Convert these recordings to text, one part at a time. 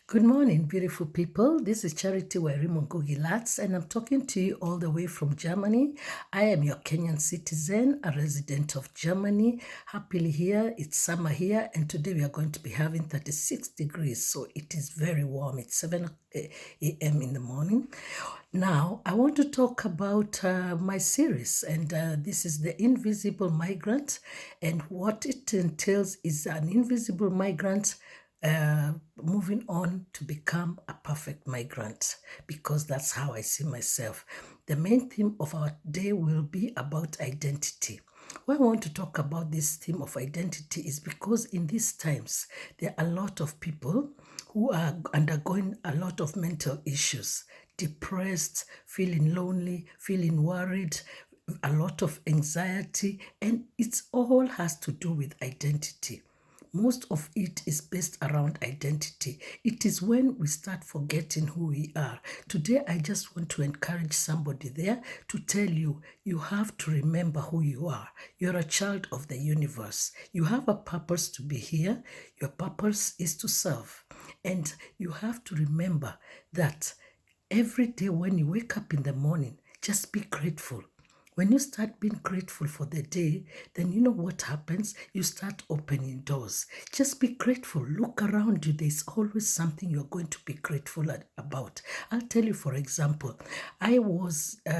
Good morning, beautiful people. This is Charity Wairimu Ngugi-Latz, and I'm talking to you all the way from Germany. I am your Kenyan citizen, a resident of Germany. Happily here, it's summer here, and today we are going to be having 36 degrees, so it is very warm. It's 7 a.m. in the morning. Now, I want to talk about my series, and this is The Invisible Migrant, and what it entails is an invisible migrant moving on to become a perfect migrant, because that's how I see myself. The main theme of our day will be about identity. Why I want to talk about this theme of identity is because in these times, there are a lot of people who are undergoing a lot of mental issues, depressed, feeling lonely, feeling worried, a lot of anxiety, and it all has to do with identity. Most of it is based around identity. It is when we start forgetting who we are. Today, I just want to encourage somebody there to tell you, you have to remember who you are. You're a child of the universe. You have a purpose to be here. Your purpose is to serve. And you have to remember that every day when you wake up in the morning, just be grateful. When you start being grateful for the day, then you know what happens? You start opening doors. Just be grateful. Look around you. There's always something you're going to be grateful about. I'll tell you, for example,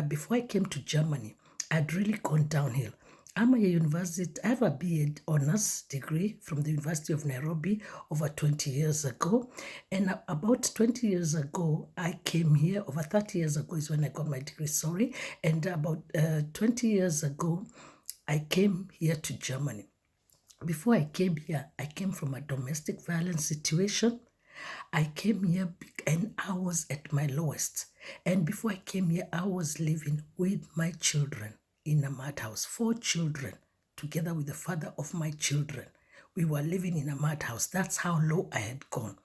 before I came to Germany, I'd really gone downhill. I'm a university, I have a BA honors degree from the University of Nairobi over 20 years ago. And about 20 years ago, I came here. Over 30 years ago is when I got my degree, sorry. And about 20 years ago, I came here to Germany. Before I came here, I came from a domestic violence situation. I came here and I was at my lowest. And before I came here, I was living with my children in a madhouse. 4 children, together with the father of my children. We were living in a madhouse. That's how low I had gone.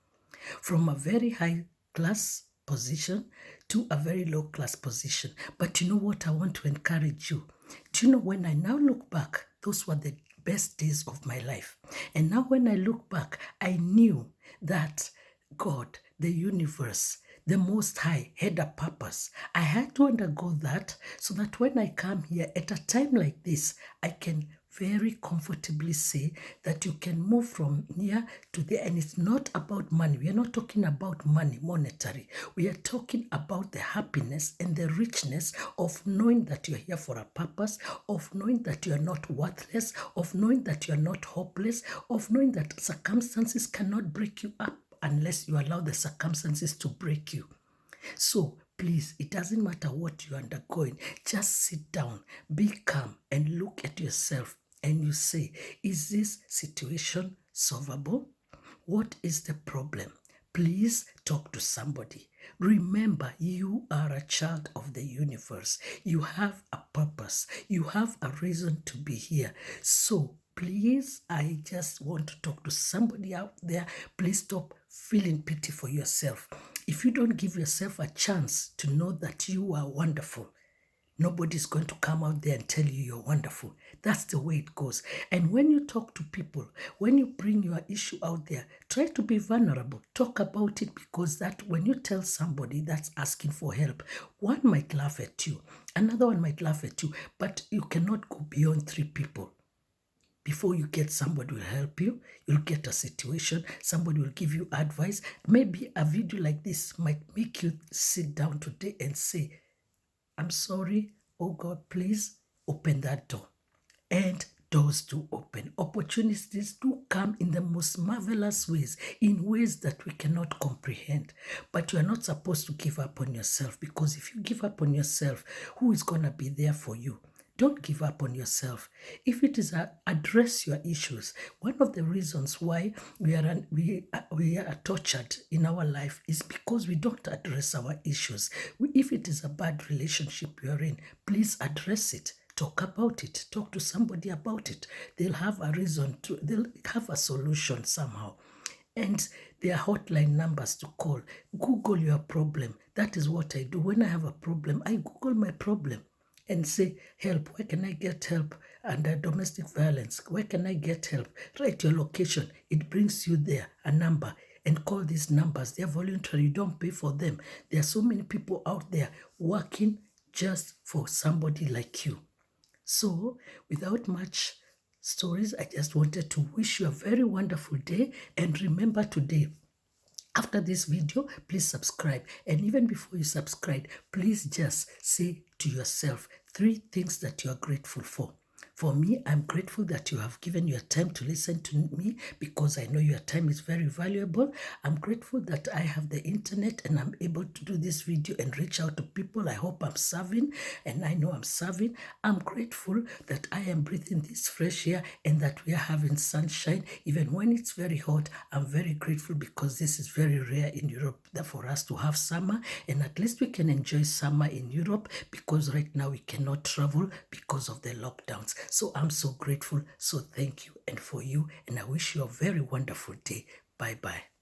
From a very high class position to a very low class position. But you know what? I want to encourage you. Do you know, when I now look back, those were the best days of my life. And now when I look back, I knew that God, the universe, the Most High had a purpose. I had to undergo that so that when I come here at a time like this, I can very comfortably say that you can move from here to there. And it's not about money. We are not talking about money, monetary. We are talking about the happiness and the richness of knowing that you're here for a purpose, of knowing that you are not worthless, of knowing that you are not hopeless, of knowing that circumstances cannot break you up unless you allow the circumstances to break you. So please, it doesn't matter what you're undergoing. Just sit down, be calm, and look at yourself and you say, is this situation solvable? What is the problem? Please talk to somebody. Remember, you are a child of the universe. You have a purpose. You have a reason to be here. So please, I just want to talk to somebody out there. Please stop feeling pity for yourself. If you don't give yourself a chance to know that you are wonderful, nobody's going to come out there and tell you you're wonderful. That's the way it goes. And when you talk to people, when you bring your issue out there, try to be vulnerable. Talk about it, because that when you tell somebody that's asking for help, one might laugh at you, another one might laugh at you, but you cannot go beyond 3 people. Before you get somebody will help you, you'll get a situation, somebody will give you advice. Maybe a video like this might make you sit down today and say, I'm sorry, oh God, please open that door. And doors do open. Opportunities do come in the most marvelous ways, in ways that we cannot comprehend. But you are not supposed to give up on yourself, because if you give up on yourself, who is going to be there for you? Don't give up on yourself. If it is address your issues. One of the reasons why we are tortured in our life is because we don't address our issues. If it is a bad relationship you are in, please address it. Talk about it. Talk to somebody about it. They'll have a reason to. They'll have a solution somehow. And there are hotline numbers to call. Google your problem. That is what I do. When I have a problem, I Google my problem and say, help, where can I get help under domestic violence? Where can I get help? Write your location. It brings you there, a number. and call these numbers. They're voluntary. You don't pay for them. There are so many people out there working just for somebody like you. So, without much stories, I just wanted to wish you a very wonderful day. And remember today, after this video, please subscribe. And even before you subscribe, please just say to yourself 3 things that you are grateful for. For me, I'm grateful that you have given your time to listen to me because I know your time is very valuable. I'm grateful that I have the internet and I'm able to do this video and reach out to people. I hope I'm serving, and I know I'm serving. I'm grateful that I am breathing this fresh air and that we are having sunshine even when it's very hot. I'm very grateful because this is very rare in Europe for us to have summer, and at least we can enjoy summer in Europe because right now we cannot travel because of the lockdowns. So I'm so grateful. So thank you and for you, and I wish you a very wonderful day. Bye-bye.